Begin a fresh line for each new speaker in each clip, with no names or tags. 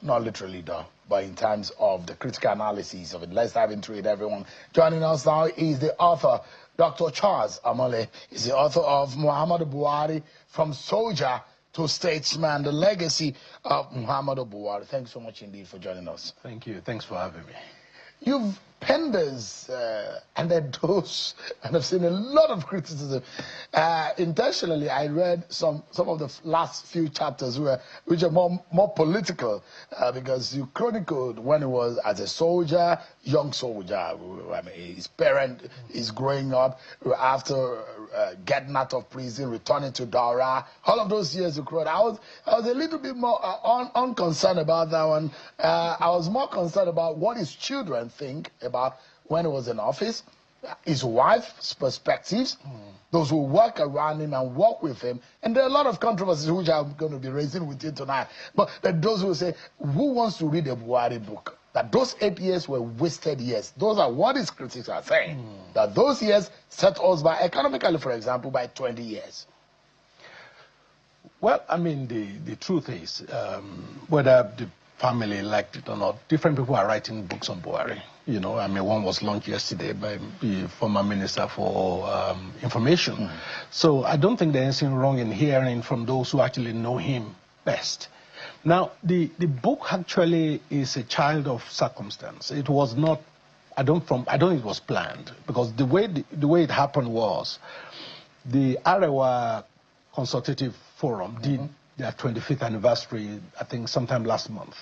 not literally though, but in terms of the critical analysis of it. Let's dive into it, everyone. Joining us now is the author, Dr. Charles Omole. He's the author of Muhammadu Buhari, From Soldier to Statesman, the legacy of Muhammadu Buhari. Thanks so much indeed for joining us.
Thank you. Thanks for having me.
You've penned this and endorsed, and I've seen a lot of criticism. Intentionally, I read some of the last few chapters which are more political because you chronicled when he was as a soldier, young soldier. I mean, his parent is growing up after getting out of prison, returning to Daura. All of those years you wrote. I was a little bit more unconcerned about that one. I was more concerned about what his children think about when he was in office, his wife's perspectives, those who work around him and work with him. And there are a lot of controversies which I'm going to be raising with you tonight. But those who say, who wants to read a Buhari book? That those 8 years were wasted years. Those are what his critics are saying. That those years set us back economically, for example, by 20 years.
Well, I mean, the truth is, whether the family liked it or not, different people are writing books on Buhari. You know, I mean, one was launched yesterday by the former Minister for Information. So I don't think there's anything wrong in hearing from those who actually know him best. Now, the book actually is a child of circumstance. It was not, I don't think it was planned, because the way it happened was the Arewa Consultative Forum did their 25th anniversary, I think sometime last month.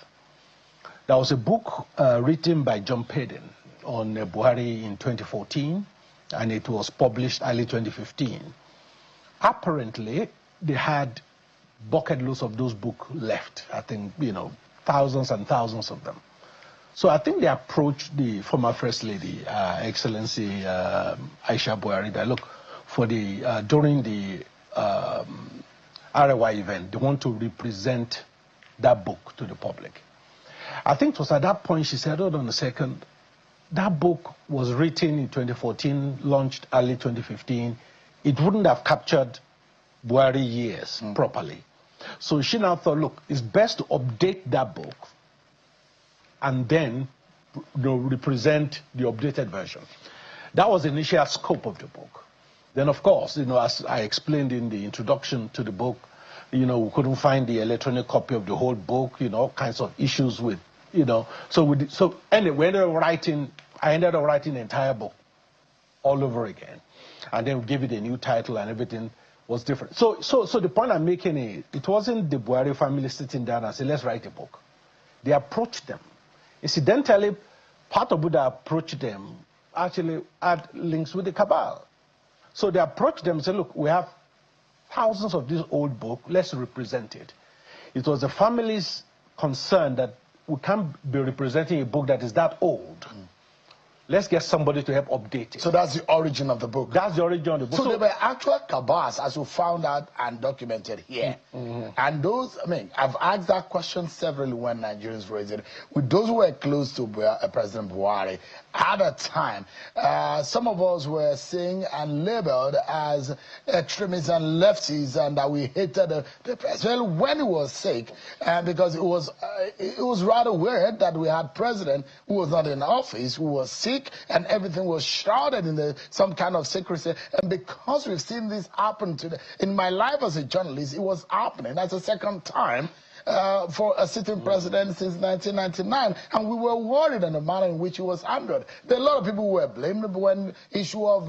There was a book written by John Peden on Buhari in 2014, and it was published early 2015. Apparently, they had bucket loads of those books left. I think, you know, thousands and thousands of them. So I think they approached the former First Lady, Excellency Aisha Buhari, that look, for the during the Arewa event, they want to represent that book to the public. I think it was at that point she said, hold on a second, that book was written in 2014, launched early 2015. It wouldn't have captured Buhari years properly. So she now thought, look, it's best to update that book and then represent the updated version. That was the initial scope of the book. Then, of course, you know, as I explained in the introduction to the book, you know, we couldn't find the electronic copy of the whole book, you know, all kinds of issues with, you know. So anyway, I ended up writing the entire book all over again. And then we gave it a new title and everything was different. So the point I'm making is, it wasn't the Buhari family sitting down and said, let's write a book. They approached them. Incidentally, part of Buddha approached them actually had links with the cabal. So they approached them and said, look, we have thousands of this old book, let's represent it. It was the family's concern that we can't be representing a book that is that old. Let's get somebody to help update it.
So that's the origin of the book.
That's the origin of the book.
So there were actual cabals, as we found out and documented here. And those, I mean, I've asked that question severally when Nigerians raised it. With those who were close to President Buhari, at a time, some of us were seen and labeled as extremists and lefties, and that we hated the president when he was sick, because it was rather weird that we had a president who was not in office, who was sick, and everything was shrouded in some kind of secrecy. And because we've seen this happen in my life as a journalist, it was happening. That's the second time for a sitting president since 1999, and we were worried in the manner in which it was handled. There are a lot of people who were blamed when the issue of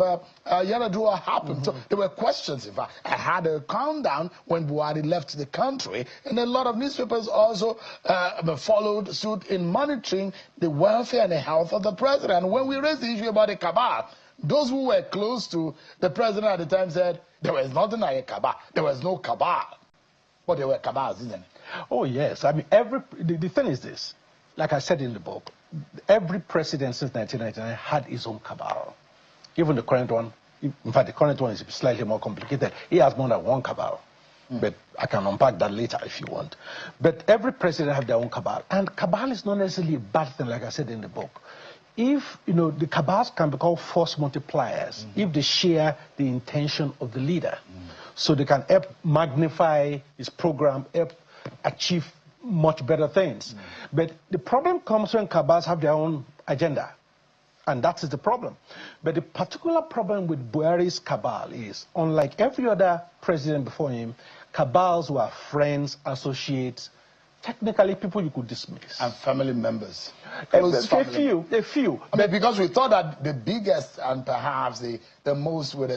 Yaradua happened. So there were questions. In fact, I had a countdown when Buhari left the country, and a lot of newspapers also followed suit in monitoring the welfare and the health of the president. And when we raised the issue about the cabal, those who were close to the president at the time said there was nothing like a cabal. There was no cabal. But there were cabals, isn't it?
Oh, yes. I mean, the thing is this. Like I said in the book, every president since 1999 had his own cabal. Even the current one, in fact, the current one is slightly more complicated. He has more than one cabal. But I can unpack that later if you want. But every president has their own cabal. And cabal is not necessarily a bad thing, like I said in the book. If, you know, the cabals can be called force multipliers, if they share the intention of the leader. So they can help magnify his program, help achieve much better things. But the problem comes when cabals have their own agenda. And that is the problem. But the particular problem with Buhari's cabal is, unlike every other president before him, cabals were friends, associates, technically people you could dismiss.
And family members.
A few.
I mean, because we thought that the biggest and perhaps the most with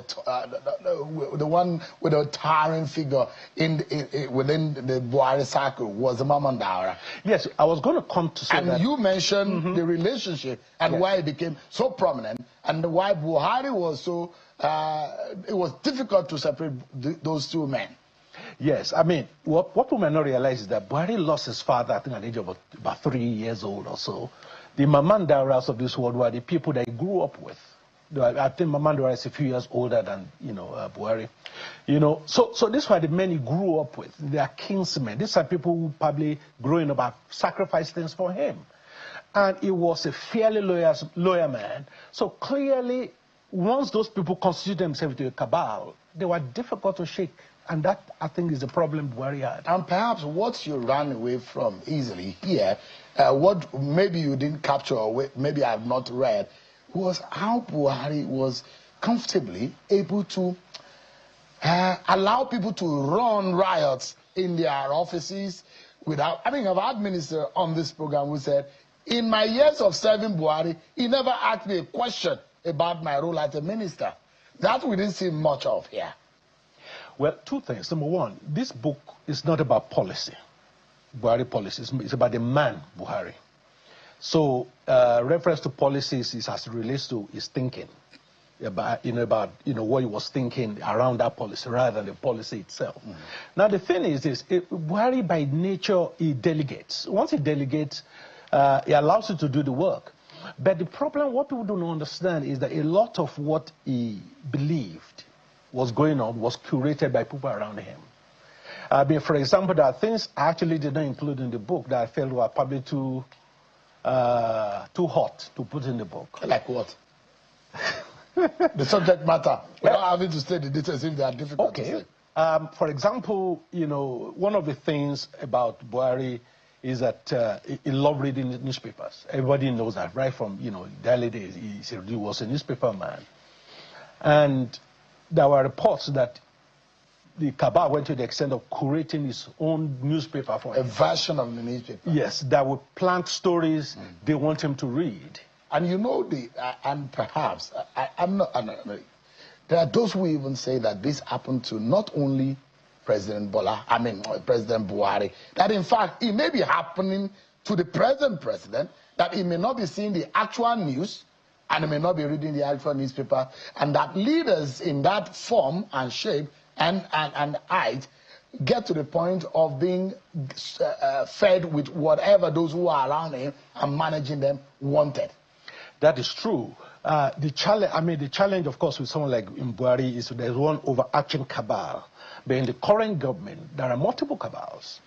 the one with a towering figure within the Buhari circle was the Maman Daura.
Yes, I was going to come to say
and
that.
And you mentioned the relationship and why it became so prominent and why Buhari was so, it was difficult to separate those two men.
Yes, I mean, what people may not realize is that Buhari lost his father, I think, at the age of about 3 years old or so. The Mamandauras of this world were the people that he grew up with. I think Mamandaura is a few years older than, Buhari. So these were the men he grew up with. They are kinsmen. These are people who probably growing up sacrificed things for him. And he was a fairly loyal man. So clearly, once those people constitute themselves to a cabal, they were difficult to shake. And that, I think, is the problem Buhari had.
And perhaps what you ran away from easily here, what maybe you didn't capture or maybe I have not read, was how Buhari was comfortably able to allow people to run riots in their offices without... I mean, I've had minister on this program who said, in my years of serving Buhari, he never asked me a question about my role as a minister. That we didn't see much of here.
Well, two things. Number one, this book is not about policy, Buhari policy. It's about the man, Buhari. So reference to policies is as it relates to his thinking, about what he was thinking around that policy rather than the policy itself. Now, the thing is this, Buhari by nature, he delegates. Once he delegates, he allows you to do the work. But the problem, what people don't understand is that a lot of what he believed was going on was curated by people around him. I mean, for example, there are things I actually did not include in the book that I felt were probably too hot to put in the book.
Like what? The subject matter. Without having to state the details if they are difficult to say.
For example, one of the things about Buhari is that he loved reading newspapers. Everybody knows that, right from, the early days. He was a newspaper man. And there were reports that the cabal went to the extent of curating his own newspaper for him.
A version of the newspaper.
Yes, that would plant stories they want him to read.
And and perhaps, there are those who even say that this happened to not only President Buhari, that in fact it may be happening to the present president, that he may not be seeing the actual news, and he may not be reading the actual newspaper, and that leaders in that form and shape and height get to the point of being fed with whatever those who are around him and managing them wanted.
That is true. The challenge, of course, with someone like Buhari is there's one overarching cabal. But in the current government, there are multiple cabals,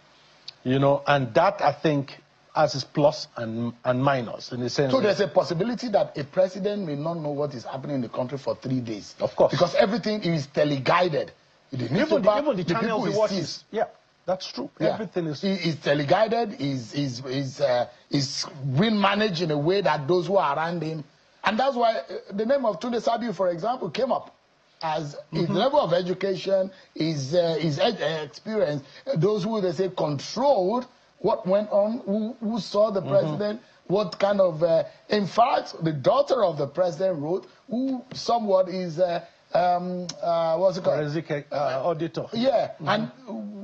and that, I think, has its plus and minus in the sense.
So there's a possibility that a president may not know what is happening in the country for 3 days.
Of course.
Because everything is teleguided.
Even the channels he watches. Yeah, that's true. Yeah. Everything is
teleguided, is being managed in a way that those who are around him. And that's why the name of Tunde Sabiu, for example, came up. As his level of education, his experience, those who, they say, controlled what went on, who saw the president, what kind of... in fact, the daughter of the president wrote, who somewhat is... what's it called?
Auditor.
Yeah, and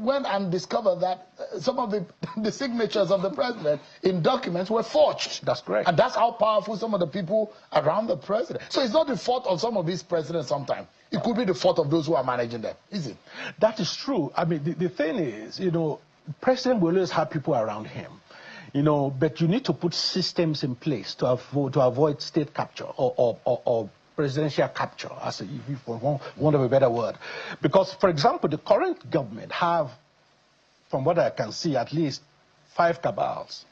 went and discovered that some of the signatures of the president in documents were forged.
That's correct.
And that's how powerful some of the people around the president. So it's not the fault of some of these presidents sometimes. It could be the fault of those who are managing them, is it?
That is true. I mean, the thing is, president will always have people around him, but you need to put systems in place to avoid state capture or presidential capture, as if for want of a better word. Because, for example, the current government have, from what I can see, at least 5 cabals.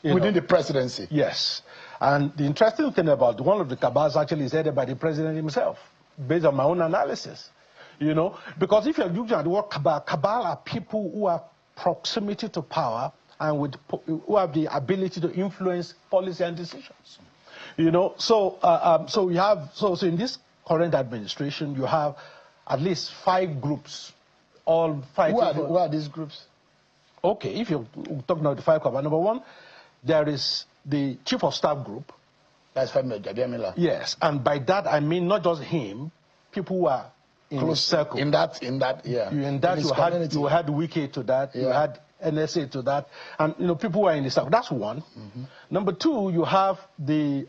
Within the presidency?
Yes. And the interesting thing about one of the cabals actually is headed by the president himself, based on my own analysis. Because if you're looking at the word cabal are people who have proximity to power and who have the ability to influence policy and decisions. So in this current administration, you have at least 5 groups, all fighting.
Who are these groups?
Okay, if you're talking about the 5 cabal, number 1, there is the Chief of Staff group.
That's Femi Ojedemila.
Yes, and by that I mean not just him, people who are in close circle.
In that, yeah.
You had Wike to that, you had NSA to that, and people who are in the circle. That's one. Number 2, you have the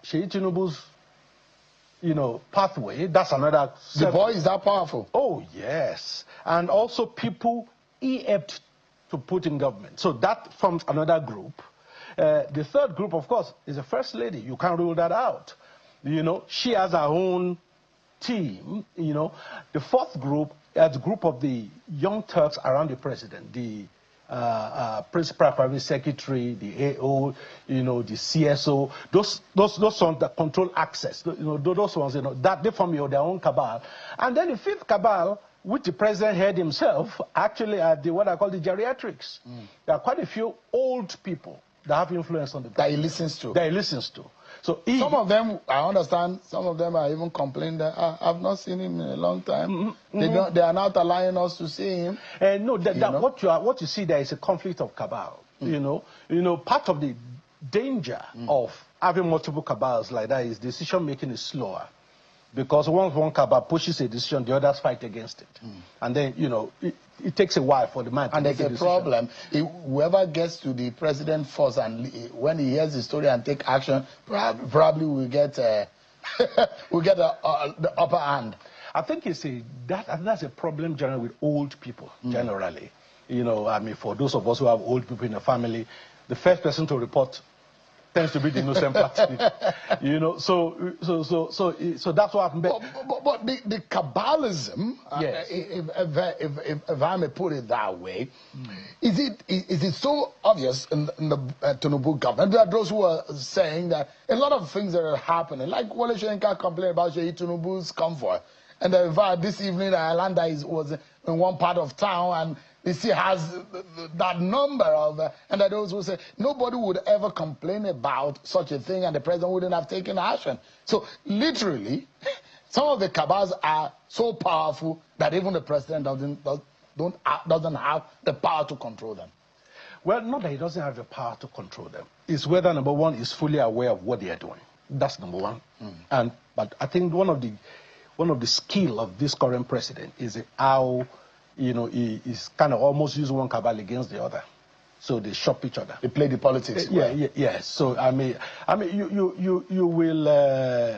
Sheyi Tinubu's pathway. That's another.
The boy is that powerful.
Oh yes, and also people he helped to put in government. So that forms another group. The third group, of course, is the First Lady. You can't rule that out. She has her own team. The fourth group is a group of the young Turks around the president, the principal private secretary, the AO, the CSO, those ones that control access. Those ones, that they form their own cabal. And then the fifth cabal, which the president head himself, actually are what I call the geriatrics. There are quite a few old people that have influence on the
that he listens to.
So
some of them, I understand, some of them are even complaining that I've not seen him in a long time. They are not allowing us to see him.
No, what you see there is a conflict of cabal. Part of the danger of having multiple cabals like that is decision making is slower. Because once one cabal pushes a decision, the others fight against it. And then, it takes a while for the man to make a decision. And there's a problem.
Whoever gets to the president first, and when he hears the story and take action, probably will get the upper hand.
I think that's a problem generally with old people, generally. For those of us who have old people in the family, the first person to report tends to be the innocent party, So that's what happened.
But the cabalism,
yes.
If I may put it that way, is it so obvious in the Tinubu government? There are those who are saying that a lot of things that are happening, like Wole Soyinka complained about Sheyi Tinubu's comfort, and in fact this evening Alanda was in one part of town and the city has that number of, and there are those who say nobody would ever complain about such a thing and the president wouldn't have taken action. So literally, some of the cabals are so powerful that even the president doesn't have the power to control them.
Well, not that he doesn't have the power to control them. It's whether, number 1, he's fully aware of what they are doing. That's number 1. But I think one of the skill of this current president is how he's kind of almost using one cabal against the other, so they shop each other.
They play the politics.
Yes. So I mean, you will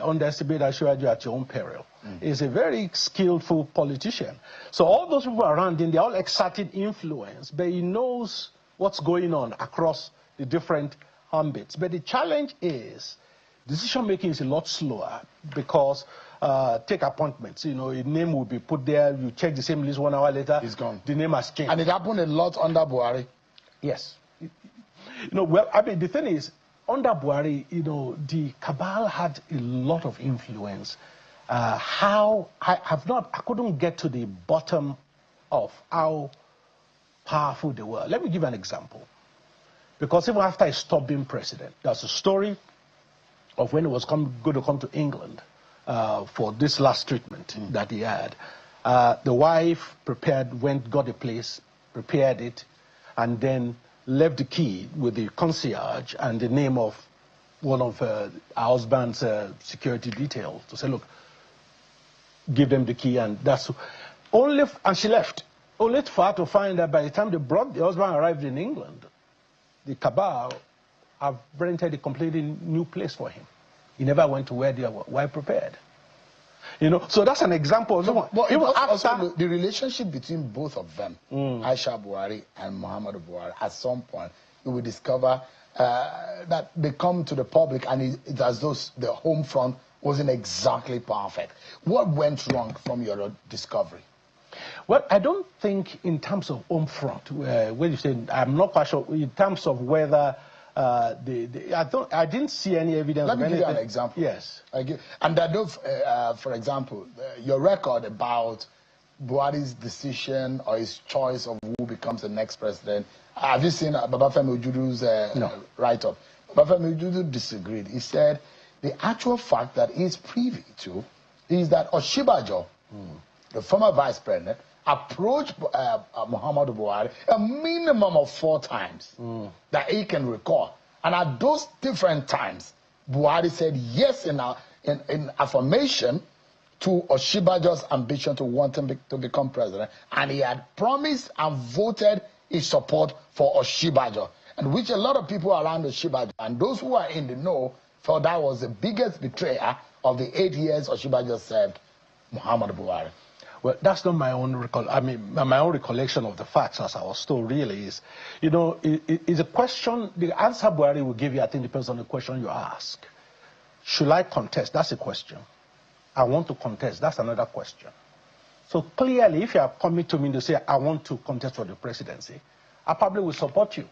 underestimate Ashwaju at your own peril. He's a very skillful politician. So all those people around him, they're all exerting influence, but he knows what's going on across the different ambits. But the challenge is decision making is a lot slower because. Take appointments. A name will be put there. You check the same list 1 hour later.
It's gone.
The name has changed.
And it happened a lot under Buhari.
Yes. The thing is, under Buhari, the cabal had a lot of influence. I couldn't get to the bottom of how powerful they were. Let me give an example. Because even after he stopped being president, there's a story of when he was going to come to England. For this last treatment that he had. The wife got a place, prepared it, and then left the key with the concierge and the name of one of her husband's security details to say, look, give them the key, and that's and she left. Only for her to find that by the time the husband arrived in England, the cabal have rented a completely new place for him. He never went to where their wife prepared. So that's an example.
But even also the relationship between both of them, Aisha Buhari and Muhammadu Buhari, at some point, you will discover that they come to the public and it's as though the home front wasn't exactly perfect. What went wrong from your discovery?
Well, I don't think in terms of home front, when you say, I'm not quite sure, in terms of whether I didn't see any evidence.
Let me give you an example.
Yes.
And that, for example, your record about Buhari's decision or his choice of who becomes the next president? Have you seen Babafemi Ojudu's write-up? Babafemi Ojudu disagreed. He said the actual fact that he's privy to is that Oshibajo, the former vice president, approached Muhammadu Buhari a minimum of 4 times that he can recall. And at those different times, Buhari said yes in affirmation to Oshibajo's ambition to want him to become president. And he had promised and voted his support for Oshibajo, and which a lot of people around Oshibajo and those who are in the know felt that was the biggest betrayer of the 8 years Oshibajo served Muhammadu Buhari.
Well, that's not my own my own recollection of the facts, as I was told. Really is, it's a question. The answer Buhari will give you, I think, depends on the question you ask. Should I contest? That's a question. I want to contest. That's another question. So clearly, if you are coming to me to say I want to contest for the presidency, I probably will support you.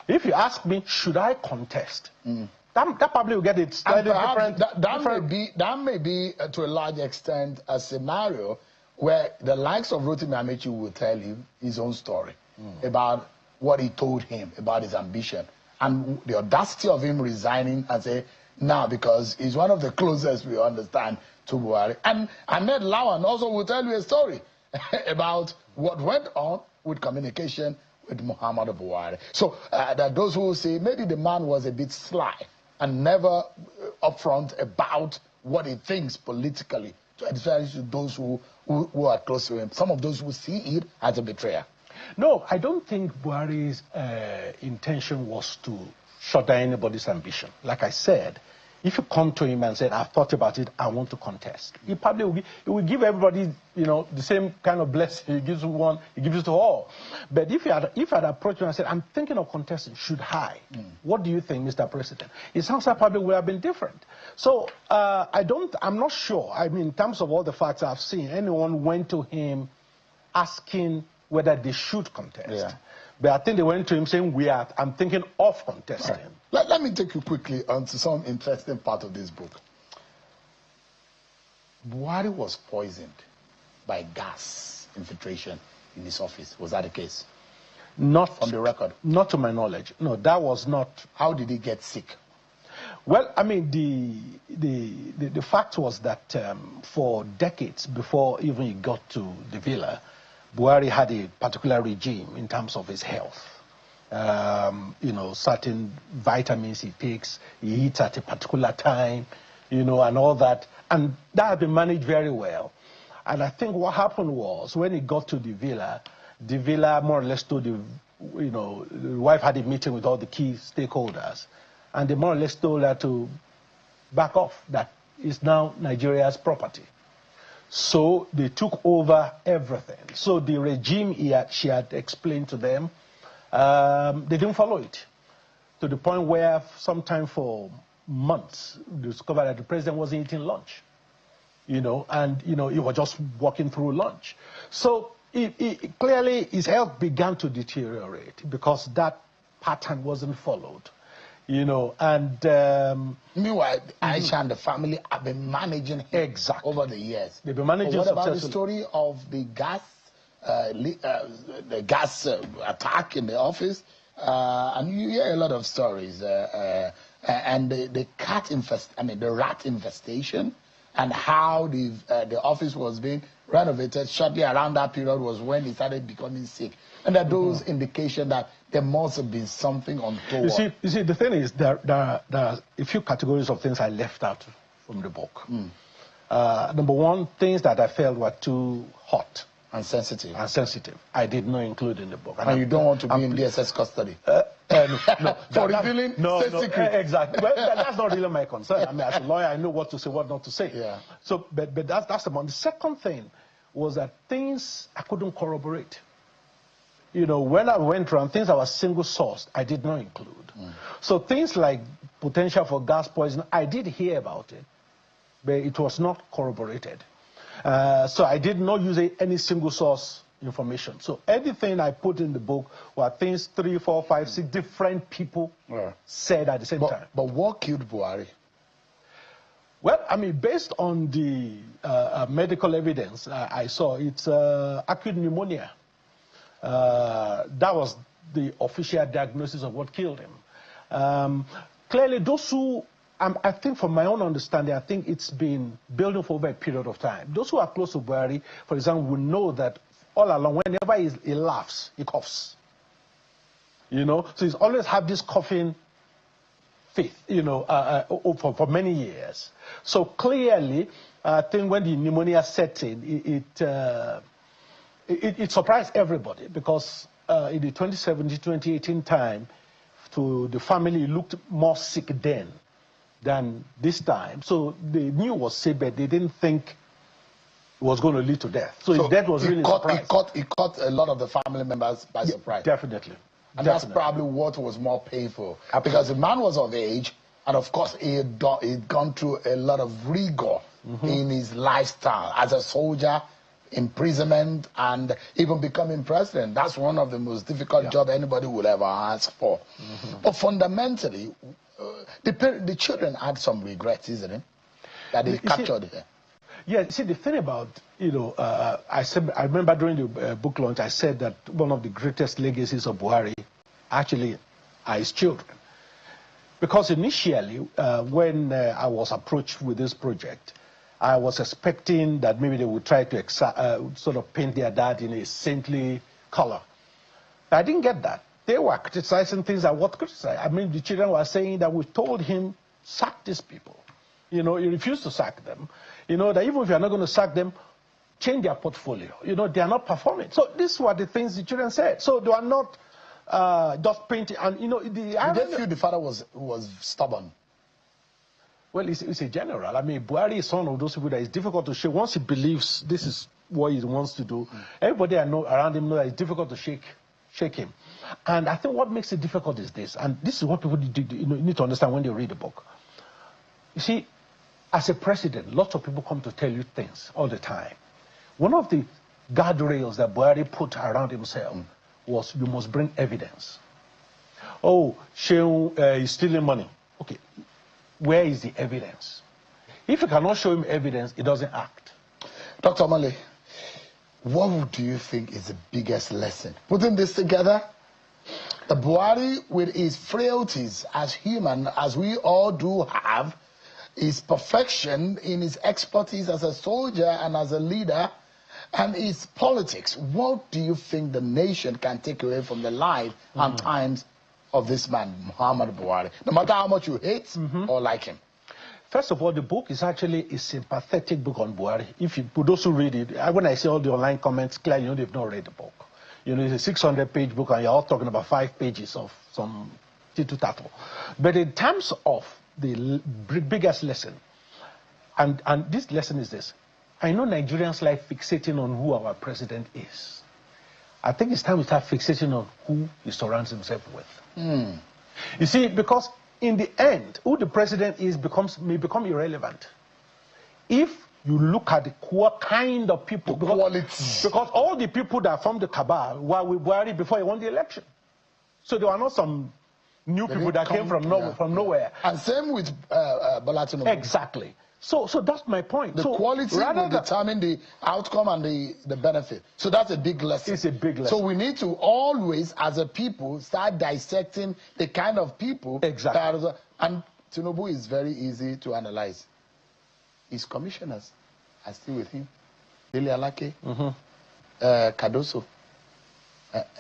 If you ask me, should I contest? That probably will get it slightly different.
That may be to a large extent a scenario where the likes of Rotimi Amechi will tell you his own story about what he told him about his ambition and the audacity of him resigning and say now because he's one of the closest we understand to Buhari. And Ahmed Lawan also will tell you a story about what went on with communication with Muhammadu Buhari. So that those who say maybe the man was a bit sly and never upfront about what he thinks politically, especially to those who are close to him. Some of those who see it as a betrayer.
No, I don't think Buhari's intention was to shut down anybody's ambition. Like I said, if you come to him and say, I've thought about it, I want to contest, he probably will give everybody, the same kind of blessing. He gives one, he gives it to all. But if I'd approached him and said, I'm thinking of contesting, should I? What do you think, Mr. President? His answer probably would have been different. So I'm not sure. I mean, in terms of all the facts I've seen, anyone went to him asking whether they should contest.
Yeah.
But I think they went to him saying, I'm thinking of contesting.
Right. Let me take you quickly onto some interesting part of this book. Buhari was poisoned by gas infiltration in his office. Was that the case?
Not
from the record.
Not to my knowledge. No, that was not.
How did he get sick?
Well, I mean, the fact was that for decades before even he got to the villa, Buhari had a particular regime in terms of his health. Certain vitamins he takes, he eats at a particular time, and all that. And that had been managed very well. And I think what happened was when he got to the villa more or less told the wife had a meeting with all the key stakeholders. And they more or less told her to back off, that it's now Nigeria's property. So they took over everything. So the regime she had explained to them, they didn't follow it. To the point where sometime for months, they discovered that the president wasn't eating lunch. He was just walking through lunch. So clearly his health began to deteriorate because that pattern wasn't followed. Meanwhile,
Aisha and the family have been managing him over the years.
They've been managing.
What about the story of the gas attack in the office? And you hear a lot of stories. And the rat infestation, and how the office was being renovated shortly around that period was when he started becoming sick. And there are those indications that there must have been something untoward.
You see, the thing is, there are a few categories of things I left out from the book. Number one, things that I felt were too hot.
And sensitive.
I did not include in the book.
And you don't want to be in DSS custody?
No.
For revealing state secret.
Exactly. Well, that's not really my concern. I mean, as a lawyer, I know what to say, what not to say.
Yeah.
So, but that's the one. The second thing was that things I couldn't corroborate. When I went around, things that were single sourced, I did not include. So things like potential for gas poison, I did hear about it, but it was not corroborated. So I did not use any single source information. So anything I put in the book were things 3, 4, 5, 6 different people said at the same time.
But what killed Buhari?
Well, I mean, based on the medical evidence I saw, it's acute pneumonia. That was the official diagnosis of what killed him. Clearly, those who, I think from my own understanding, I think it's been building for over a period of time. Those who are close to Buhari, for example, will know that all along, whenever he laughs, he coughs. You know, so he's always had this coughing fit, you know, for many years. So clearly, I think when the pneumonia set in, it surprised everybody because in the 2017-2018 time, to the family, it looked more sick then than this time. So they knew it was sick, but they didn't think it was going to lead to death. So his death was really surprised.
It caught a lot of the family members by surprise.
Definitely.
And that's probably what was more painful.
Absolutely.
Because the man was of age, and of course he'd gone through a lot of rigor in his lifestyle as a soldier, imprisonment, and even becoming president. That's one of the most difficult jobs anybody would ever ask for. But fundamentally, the children had some regrets, isn't it? That they captured here.
Yeah, see, the thing about, you know, I remember during the book launch, I said that one of the greatest legacies of Buhari actually are his children. Because initially, when I was approached with this project, I was expecting that maybe they would try to sort of paint their dad in a saintly color. But I didn't get that. They were criticizing things I was criticizing. I mean, the children were saying that we told him, sack these people. You know, he refused to sack them. You know, that even if you're not going to sack them, change their portfolio. You know, they are not performing. So these were the things the children said. So they were not just painting. And, you know,
Did they feel the father was stubborn?
Well, it's a general. I mean, Buhari is one of those people that is difficult to shake. Once he believes this is what he wants to do, everybody I know around him knows that it's difficult to shake him. And I think what makes it difficult is this, and this is what people need to understand when they read the book. You see, as a president, lots of people come to tell you things all the time. One of the guardrails that Buhari put around himself was you must bring evidence. Oh, Shehu is stealing money. Okay, where is the evidence? If you cannot show him evidence, he doesn't act.
Dr. Omole, what do you think is the biggest lesson? Putting this together, the Buhari, with his frailties as human, as we all do have, his perfection in his expertise as a soldier and as a leader, and his politics. What do you think the nation can take away from the life and times of this man, Muhammad Buhari, no matter how much you hate or like him?
First of all, the book is actually a sympathetic book on Buhari. For those who read it, when I see all the online comments, clearly you know they've not read the book. You know, it's a 600-page book, and you're all talking about 5 pages of some tittle-tattle. But in terms of the biggest lesson, and this lesson is this: I know Nigerians like fixating on who our president is. I think it's time we start fixating on who he surrounds himself with. You see, because in the end, who the president is may become irrelevant if you look at the kind of people, because all the people that formed the cabal were with Buhari before he won the election. So there were not some new people that came from nowhere.
And same with Bola Tinubu.
Exactly. So that's my point.
The quality will determine the outcome and the benefit. So that's a big lesson.
It's a big lesson.
So we need to always, as a people, start dissecting the kind of people.
Exactly.
And Tinubu is very easy to analyze. His commissioners are still with him. Dele Alake, Cardoso.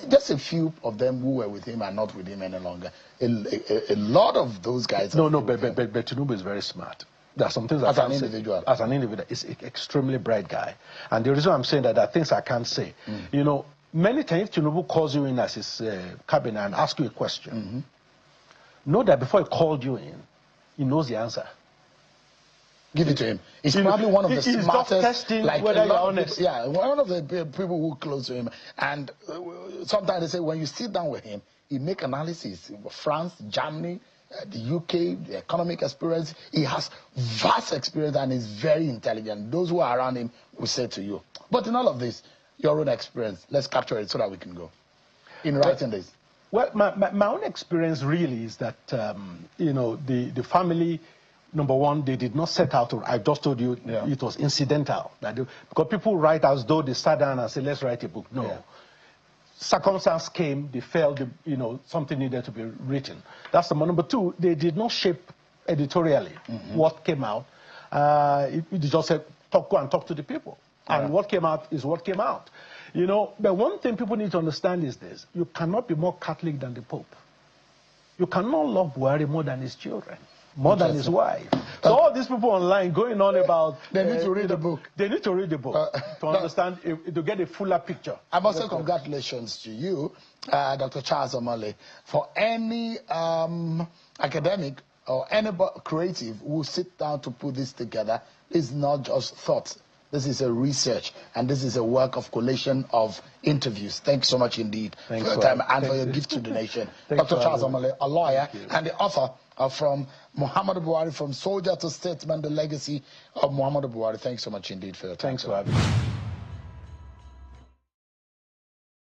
Just a few of them who were with him are not with him any longer. A lot of those guys.
But Tinubu is very smart. There are some things
as an individual.
As an individual, he's an extremely bright guy. And the reason I'm saying that there are things I can't say. You know, many times Tinubu calls you in as his cabinet and asks you a question. Know that before he called you in, he knows the answer.
Give it to him. He's probably one of the smartest.
He's just testing whether you're honest.
Yeah, one of the people who are close to him. And sometimes they say when you sit down with him, he make analysis. France, Germany, the UK, the economic experience. He has vast experience and is very intelligent. Those who are around him will say to you. But in all of this, your own experience, let's capture it so that we can go. In writing this.
Well, my own experience really is that, you know, the family number one, they did not set out to, I just told you it was incidental. Because people write as though they sat down and said, let's write a book. No. Yeah. Circumstance came, they felt, something needed to be written. That's number two, they did not shape editorially what came out. It just said, go and talk to the people. And what came out is what came out. But one thing people need to understand is this. You cannot be more Catholic than the Pope. You cannot love Buhari more than his children, more than his wife. So all these people online going on about...
They need to read the book.
They need to read the book to understand, to get a fuller picture.
I must say congratulations to you, Dr. Charles Omole, for any academic or any creative who sit down to put this together. It's not just thoughts. This is a research, and this is a work of collation of interviews. Thanks so much indeed for your time and for your gift to the nation. Dr. Charles Omole, a lawyer and the author of From Muhammadu Buhari, From Soldier to Statesman, The Legacy of Muhammadu Buhari. Thanks so much indeed for your time.
Thanks for having me.